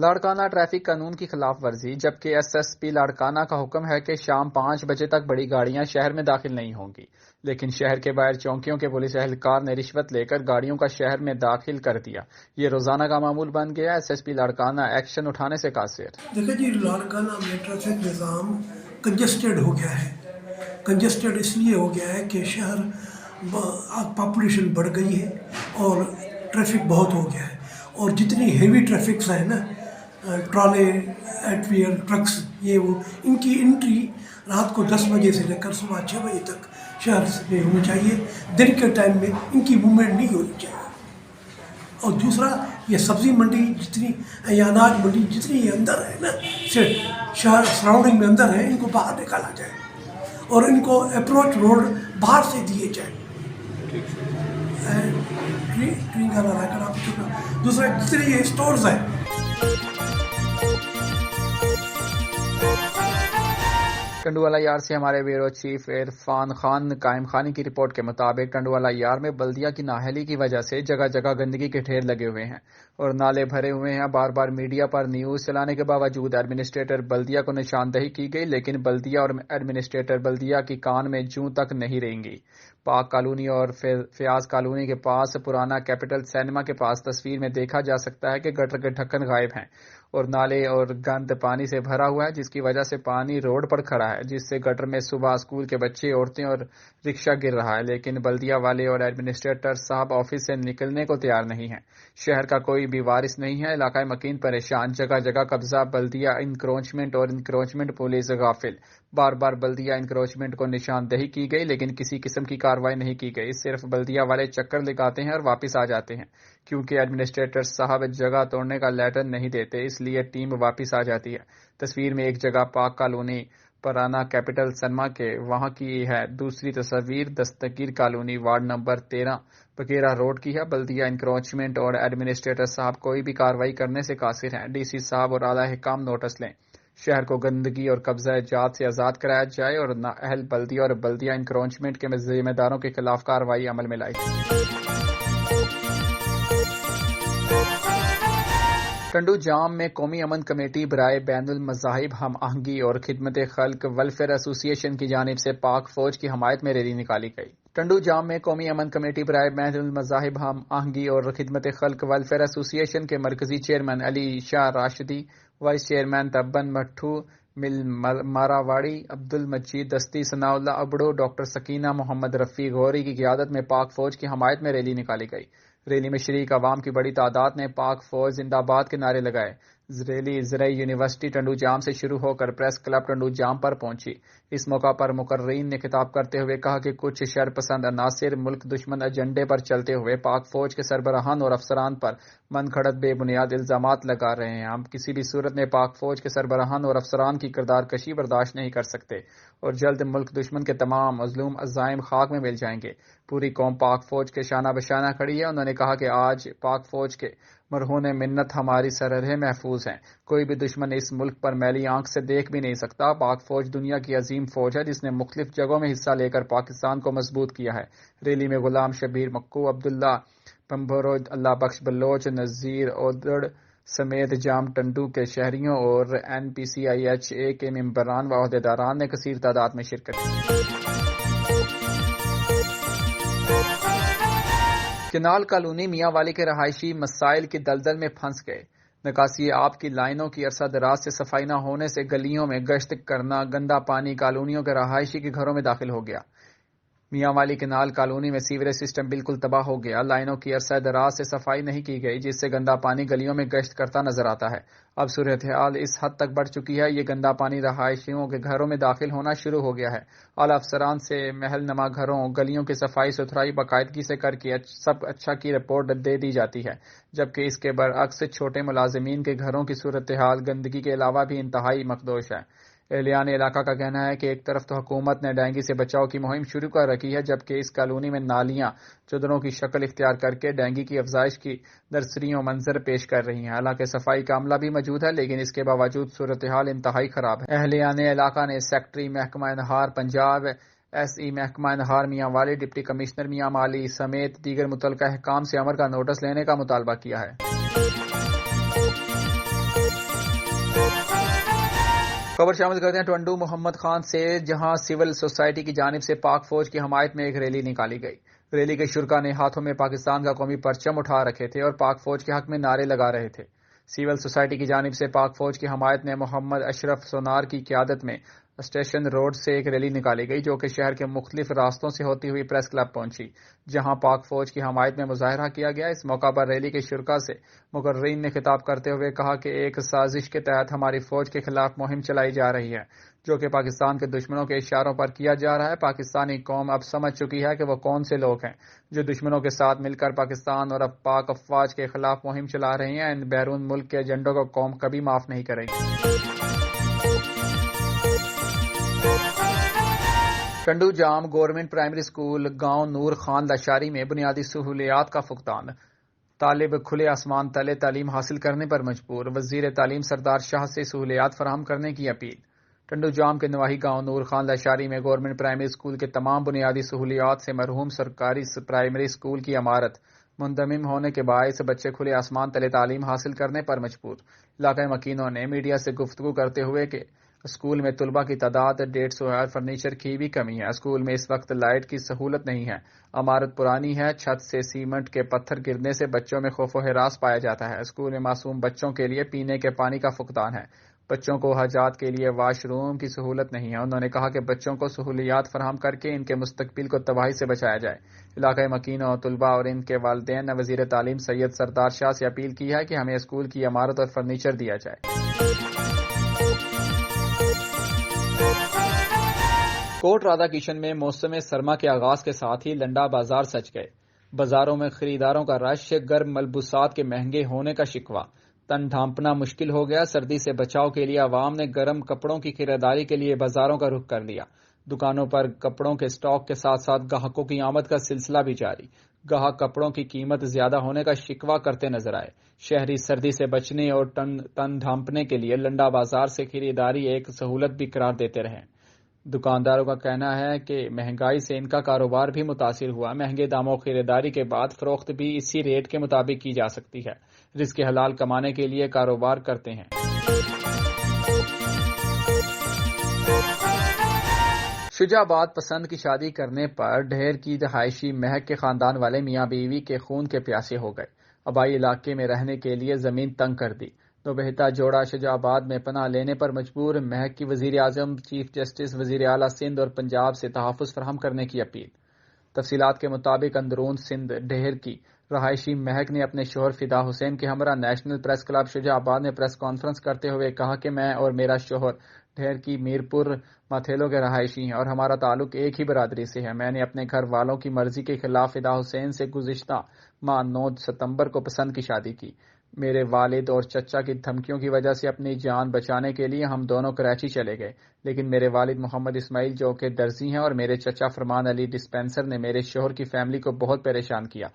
Larkana traffic قانون کی خلاف ورزی، جبکہ ایس ایس پی لاڑکانہ کا حکم ہے کہ شام 5 بجے تک بڑی گاڑیاں شہر میں داخل نہیں ہوں گی، لیکن شہر کے باہر چوکیوں کے پولیس اہلکار نے رشوت لے کر گاڑیوں کا شہر میں داخل کر دیا۔ یہ روزانہ کا معمول بن گیا۔ S S P Larkana action اٹھانے سے قاصر۔ دیکھیں جی، لاڑکانہ میں ٹریفک نظام کنجسٹڈ ہو گیا ہے۔ کنجسٹڈ اس لیے ہو گیا ہے کہ شہر پاپولیشن بڑھ گئی ہے اور ٹریفک بہت ہو گیا ہے، اور جتنی ہیوی ٹریفکس ہیں نا، ٹرالے، ایٹویئر، ٹرکس، یہ وہ، ان کی انٹری رات کو 10 بجے سے لے کر صبح 6 بجے تک شہر میں ہونی چاہیے۔ دن کے ٹائم میں ان کی موومنٹ نہیں ہونی چاہیے۔ اور دوسرا، یہ سبزی منڈی جتنی یا اناج منڈی جتنی اندر ہے نا، شہر سراؤنڈنگ میں اندر ہے، ان کو باہر نکالا جائے اور ان کو اپروچ روڈ باہر سے دیے جائے۔ دوسرا، جتنے یہ اسٹورز ہیں، کنڈوالہ یار سے ہمارے بیورو چیف عرفان خان قائم خانی کی رپورٹ کے مطابق کنڈوالہ یار میں بلدیہ کی نااہلی کی وجہ سے جگہ جگہ گندگی کے ڈھیر لگے ہوئے ہیں اور نالے بھرے ہوئے ہیں۔ بار بار میڈیا پر نیوز چلانے کے باوجود ایڈمنسٹریٹر بلدیہ کو نشاندہی کی گئی، لیکن بلدیہ اور ایڈمنسٹریٹر بلدیہ کی کان میں جوں تک نہیں رہیں گی۔ پاک کالونی اور فیاض کالونی کے پاس پرانا کیپٹل سینما کے پاس تصویر میں دیکھا جا سکتا ہے کہ گٹر کے ڈھکن غائب ہیں اور نالے اور گند پانی سے بھرا ہوا ہے، جس کی وجہ سے پانی روڈ پر کھڑا ہے، جس سے گٹر میں صبح اسکول کے بچے، عورتیں اور رکشہ گر رہا ہے، لیکن بلدیہ والے اور ایڈمنسٹریٹر صاحب آفس سے نکلنے کو تیار نہیں ہیں۔ شہر کا کوئی بھی وارث نہیں ہے، علاقہ مکین پریشان، جگہ جگہ قبضہ، بلدیہ انکروچمنٹ اور انکروچمنٹ پولیس غافل۔ بار بار بلدیہ انکروچمنٹ کو نشاندہی کی گئی، لیکن کسی قسم کی کارروائی نہیں کی گئی۔ صرف بلدیہ والے چکر لگاتے ہیں اور واپس آ جاتے ہیں، کیونکہ ایڈمنسٹریٹر صاحب جگہ توڑنے کا لیٹر نہیں دیتے، اس لیے ٹیم واپس آ جاتی ہے۔ تصویر میں ایک جگہ پاک کالونی پرانا کیپٹل سنما کے وہاں کی ہے، دوسری تصویر Dastagir colony ward number 13 Bakira road کی ہے۔ بلدیہ انکروچمنٹ اور ایڈمنسٹریٹر صاحب کوئی بھی کارروائی کرنے سے قاصر ہیں۔ ڈی سی صاحب اور اعلی حکام نوٹس لیں، شہر کو گندگی اور قبضہ جات سے آزاد کرایا جائے اور نااہل بلدیہ اور بلدیہ انکروچمنٹ کے ذمہ داروں کے خلاف کارروائی عمل میں لائی۔ ٹنڈو جام میں قومی امن کمیٹی برائے بین المذاہب ہم آہنگی اور خدمت خلق ویلفیئر ایسوسی ایشن کی جانب سے پاک فوج کی حمایت میں ریلی نکالی گئی۔ ٹنڈو جام میں قومی امن کمیٹی برائے بین المذاہب ہم آہنگی اور خدمت خلق ویلفیئر ایسوسی ایشن کے مرکزی chairman Ali Shah Rashdi, vice chairman تبن مٹھو، مل ماراواڑی، عبد المجید دستی، ثناء اللہ ابڑو، ڈاکٹر سکینہ، محمد رفیع غوری کی قیادت میں پاک فوج کی حمایت میں ریلی نکالی گئی۔ ریلی میں شریک عوام کی بڑی تعداد نے پاک فوج زندہ باد کے نعرے لگائے۔ ریلی زرعی یونیورسٹی ٹنڈو جام سے شروع ہو کر پریس کلب ٹنڈو جام پر پہنچی۔ اس موقع پر مقررین نے خطاب کرتے ہوئے کہا کہ کچھ شر پسند عناصر ملک دشمن ایجنڈے پر چلتے ہوئے پاک فوج کے سربراہان اور افسران پر من گھڑت بے بنیاد الزامات لگا رہے ہیں۔ ہم کسی بھی صورت میں پاک فوج کے سربراہان اور افسران کی کردار کشی برداشت نہیں کر سکتے اور جلد ملک دشمن کے تمام مظلوم عزائم خاک میں مل جائیں گے۔ پوری قوم پاک فوج کے شانہ بشانہ کھڑی ہے۔ انہوں نے کہا کہ آج پاک فوج کے مرہون منت ہماری سرحدیں محفوظ ہیں، کوئی بھی دشمن اس ملک پر میلی آنکھ سے دیکھ بھی نہیں سکتا۔ پاک فوج دنیا کی عظیم فوج ہے جس نے مختلف جگہوں میں حصہ لے کر پاکستان کو مضبوط کیا ہے۔ ریلی میں غلام شبیر مکو، عبداللہ پمبرو، اللہ بخش بلوچ، نذیر اودڑ سمیت جام ٹنڈو کے شہریوں اور N P C I H A کے ممبران و عہدیداران نے کثیر تعداد میں شرکت کی۔ کنال کالونی میاں والی کے رہائشی مسائل کی دلدل میں پھنس گئے۔ نکاسی آب کی لائنوں کی عرصہ دراز سے صفائی نہ ہونے سے گلیوں میں گشت کرنا، گندا پانی کالونیوں کے رہائشی کے گھروں میں داخل ہو گیا۔ میاں والی کنال کالونی میں سیوریج سسٹم بالکل تباہ ہو گیا۔ لائنوں کی عرصہ دراز سے صفائی نہیں کی گئی، جس سے گندا پانی گلیوں میں گشت کرتا نظر آتا ہے۔ اب صورتحال اس حد تک بڑھ چکی ہے، یہ گندا پانی رہائشیوں کے گھروں میں داخل ہونا شروع ہو گیا ہے۔ اعلی افسران سے محل نما گھروں، گلیوں کی صفائی ستھرائی باقاعدگی سے کر کے سب اچھا کی رپورٹ دے دی جاتی ہے، جبکہ اس کے برعکس چھوٹے ملازمین کے گھروں کی صورتحال گندگی کے علاوہ بھی انتہائی مخدوش ہے۔ اہلیان علاقہ کا کہنا ہے کہ ایک طرف تو حکومت نے ڈینگی سے بچاؤ کی مہم شروع کر رکھی ہے، جبکہ اس کالونی میں نالیاں چدروں کی شکل اختیار کر کے ڈینگی کی افزائش کی نرسریوں منظر پیش کر رہی ہیں۔ حالانکہ صفائی کا عملہ بھی موجود ہے، لیکن اس کے باوجود صورتحال انتہائی خراب ہے۔ اہلیان علاقہ نے سیکٹری محکمہ انہار پنجاب، ایس ای محکمہ انہار میاں والی، ڈپٹی کمشنر میاں والی سمیت دیگر متعلقہ حکام سے امر کا نوٹس لینے کا مطالبہ کیا ہے۔ خبر شامل کرتے ہیں ٹنڈو محمد خان سے، جہاں سول سوسائٹی کی جانب سے پاک فوج کی حمایت میں ایک ریلی نکالی گئی۔ ریلی کے شرکاء نے ہاتھوں میں پاکستان کا قومی پرچم اٹھا رکھے تھے اور پاک فوج کے حق میں نعرے لگا رہے تھے۔ سول سوسائٹی کی جانب سے پاک فوج کی حمایت میں محمد اشرف سونار کی قیادت میں اسٹیشن روڈ سے ایک ریلی نکالی گئی، جو کہ شہر کے مختلف راستوں سے ہوتی ہوئی پریس کلب پہنچی، جہاں پاک فوج کی حمایت میں مظاہرہ کیا گیا۔ اس موقع پر ریلی کے شرکاء سے مقررین نے خطاب کرتے ہوئے کہا کہ ایک سازش کے تحت ہماری فوج کے خلاف مہم چلائی جا رہی ہے، جو کہ پاکستان کے دشمنوں کے اشاروں پر کیا جا رہا ہے۔ پاکستانی قوم اب سمجھ چکی ہے کہ وہ کون سے لوگ ہیں جو دشمنوں کے ساتھ مل کر پاکستان اور پاک افواج کے خلاف مہم چلا رہے ہیں۔ ان بیرون ملک کے ایجنڈوں کو قوم کبھی معاف نہیں کرے گی۔ ٹنڈو جام گورنمنٹ پرائمری اسکول گاؤں نور خان لاشاری میں بنیادی سہولیات کا فقدان، طالب کھلے آسمان تلے تعلیم حاصل کرنے پر مجبور، وزیر تعلیم سردار شاہ سے سہولیات فراہم کرنے کی اپیل۔ ٹنڈو جام کے نواحی گاؤں نور خان لاشاری میں گورنمنٹ پرائمری اسکول کے تمام بنیادی سہولیات سے مرحوم سرکاری پرائمری اسکول کی عمارت منضمم ہونے کے باعث بچے کھلے آسمان تلے تعلیم حاصل کرنے پر مجبور۔ علاقائی مکینوں نے میڈیا سے گفتگو کرتے ہوئے کہ اسکول میں طلباء کی تعداد 150 ہے اور فرنیچر کی بھی کمی ہے۔ اسکول میں اس وقت لائٹ کی سہولت نہیں ہے، عمارت پرانی ہے، چھت سے سیمنٹ کے پتھر گرنے سے بچوں میں خوف و ہراس پایا جاتا ہے۔ اسکول میں معصوم بچوں کے لیے پینے کے پانی کا فقدان ہے، بچوں کو حاجات کے لیے واش روم کی سہولت نہیں ہے۔ انہوں نے کہا کہ بچوں کو سہولیات فراہم کر کے ان کے مستقبل کو تباہی سے بچایا جائے۔ علاقائی مکینوں، طلباء اور ان کے والدین نے وزیر تعلیم سید سردار شاہ سے اپیل کی ہے کہ ہمیں اسکول کی عمارت اور فرنیچر دیا جائے۔ کوٹ رادھا کشن میں موسم سرما کے آغاز کے ساتھ ہی لنڈا بازار سج گئے۔ بازاروں میں خریداروں کا رش، گرم ملبوسات کے مہنگے ہونے کا شکوہ، تن ڈھانپنا مشکل ہو گیا۔ سردی سے بچاؤ کے لیے عوام نے گرم کپڑوں کی خریداری کے لیے بازاروں کا رخ کر لیا۔ دکانوں پر کپڑوں کے سٹاک کے ساتھ ساتھ گاہکوں کی آمد کا سلسلہ بھی جاری۔ گاہک کپڑوں کی قیمت زیادہ ہونے کا شکوہ کرتے نظر آئے۔ شہری سردی سے بچنے اور تن ڈھانپنے کے لیے لنڈا بازار سے خریداری ایک سہولت بھی قرار دیتے رہے۔ دکانداروں کا کہنا ہے کہ مہنگائی سے ان کا کاروبار بھی متاثر ہوا۔ مہنگے داموں خریداری کے بعد فروخت بھی اسی ریٹ کے مطابق کی جا سکتی ہے۔ رزق حلال کمانے کے لیے کاروبار کرتے ہیں۔ شجاع آباد پسند کی شادی کرنے پر ڈھیر کی رہائشی مہک کے خاندان والے میاں بیوی کے خون کے پیاسے ہو گئے۔ آبائی علاقے میں رہنے کے لیے زمین تنگ کر دی۔ دوبہتا جوڑا شجاع آباد میں پناہ لینے پر مجبور، مہک کی وزیر اعظم، چیف جسٹس، وزیر اعلیٰ سندھ اور پنجاب سے تحفظ فراہم کرنے کی اپیل۔ تفصیلات کے مطابق اندرون سندھ ڈھیر کی رہائشی مہک نے اپنے شوہر فدا حسین کے ہمراہ نیشنل پریس کلب شجاع آباد میں پریس کانفرنس کرتے ہوئے کہا کہ میں اور میرا شوہر ڈھیر کی میرپور ماتھیلو کے رہائشی ہیں اور ہمارا تعلق ایک ہی برادری سے ہے۔ میں نے اپنے گھر والوں کی مرضی کے خلاف فدا حسین سے گزشتہ ماہ 9 ستمبر کو پسند کی شادی کی۔ میرے والد اور چچا کی دھمکیوں کی وجہ سے اپنی جان بچانے کے لیے ہم دونوں کراچی چلے گئے، لیکن میرے والد محمد اسماعیل جو کہ درزی ہیں اور میرے چچا فرمان علی ڈسپینسر نے میرے شوہر کی فیملی کو بہت پریشان کیا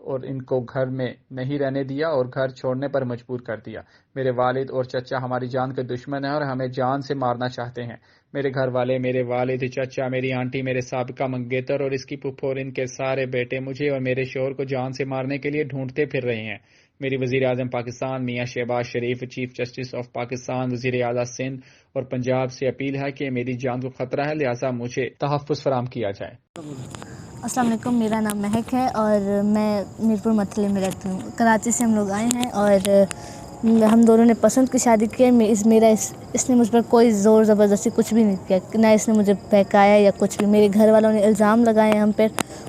اور ان کو گھر میں نہیں رہنے دیا اور گھر چھوڑنے پر مجبور کر دیا۔ میرے والد اور چچا ہماری جان کے دشمن ہیں اور ہمیں جان سے مارنا چاہتے ہیں۔ میرے گھر والے، میرے والد، چچا، میری آنٹی، میرے سابقہ منگیتر اور اس کی پھپھو اور ان کے سارے بیٹے مجھے اور میرے شوہر کو جان سے مارنے کے لیے ڈھونڈتے پھر رہے ہیں۔ میری وزیر اعظم پاکستان میاں شہباز شریف، چیف جسٹس آف پاکستان، وزیر اعلیٰ سندھ اور پنجاب سے اپیل ہے کہ میری جان کو خطرہ ہے، لہٰذا مجھے تحفظ فراہم کیا جائے۔ السلام علیکم، میرا نام مہک ہے اور میں میرپور متھلے میں رہتی ہوں۔ کراچی سے ہم لوگ آئے ہیں اور ہم دونوں نے پسند کی شادی کی ہے۔ اس نے مجھ پر کوئی زور زبردستی کچھ بھی نہیں کیا، نہ اس نے مجھے بہکایا یا کچھ بھی۔ میرے گھر والوں نے الزام لگائے ہیں ہم پہ،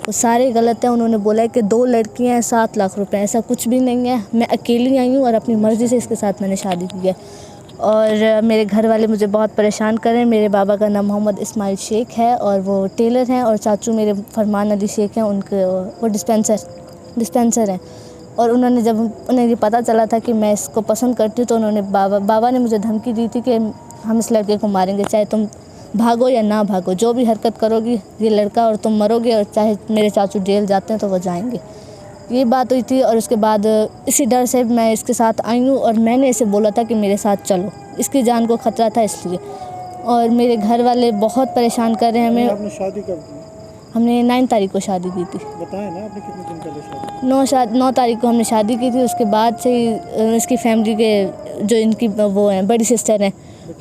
وہ سارے غلط ہیں۔ انہوں نے بولا ہے کہ 2 لڑکیاں ہیں، 7 لاکھ روپے، ایسا کچھ بھی نہیں ہے۔ میں اکیلی آئی ہوں اور اپنی مرضی سے اس کے ساتھ میں نے شادی کی ہے اور میرے گھر والے مجھے بہت پریشان کر رہے ہیں۔ میرے بابا کا نام محمد اسماعیل شیخ ہے اور وہ ٹیلر ہیں، اور چاچو میرے فرمان علی شیخ ہیں، وہ ڈسپینسر ہیں۔ اور جب انہیں یہ پتہ چلا تھا کہ میں اس کو پسند کرتی ہوں تو انہوں نے بابا نے مجھے دھمکی دی تھی کہ ہم اس لڑکے کو ماریں گے، چاہے تم بھاگو یا نہ بھاگو، جو بھی حرکت کرو گی یہ لڑکا اور تم مرو گے، اور چاہے میرے چاچو جیل جاتے ہیں تو وہ جائیں گے۔ یہ بات ہوئی تھی اور اس کے بعد اسی ڈر سے میں اس کے ساتھ آئی ہوں اور میں نے اسے بولا تھا کہ میرے ساتھ چلو، اس کی جان کو خطرہ تھا اس لیے۔ اور میرے گھر والے بہت پریشان کر رہے ہیں ہمیں۔ آپ نے شادی کب کی؟ ہم نے 9 تاریخ کو شادی کی تھی۔ بتائیں نا، آپ نے کتنے دن پہلے شادی کی؟ 9 تاریخ کو ہم نے شادی کی تھی۔ اس کے بعد سے ہی اس کی فیملی کے جو ان کی وہ ہیں بڑی سسٹر ہیں،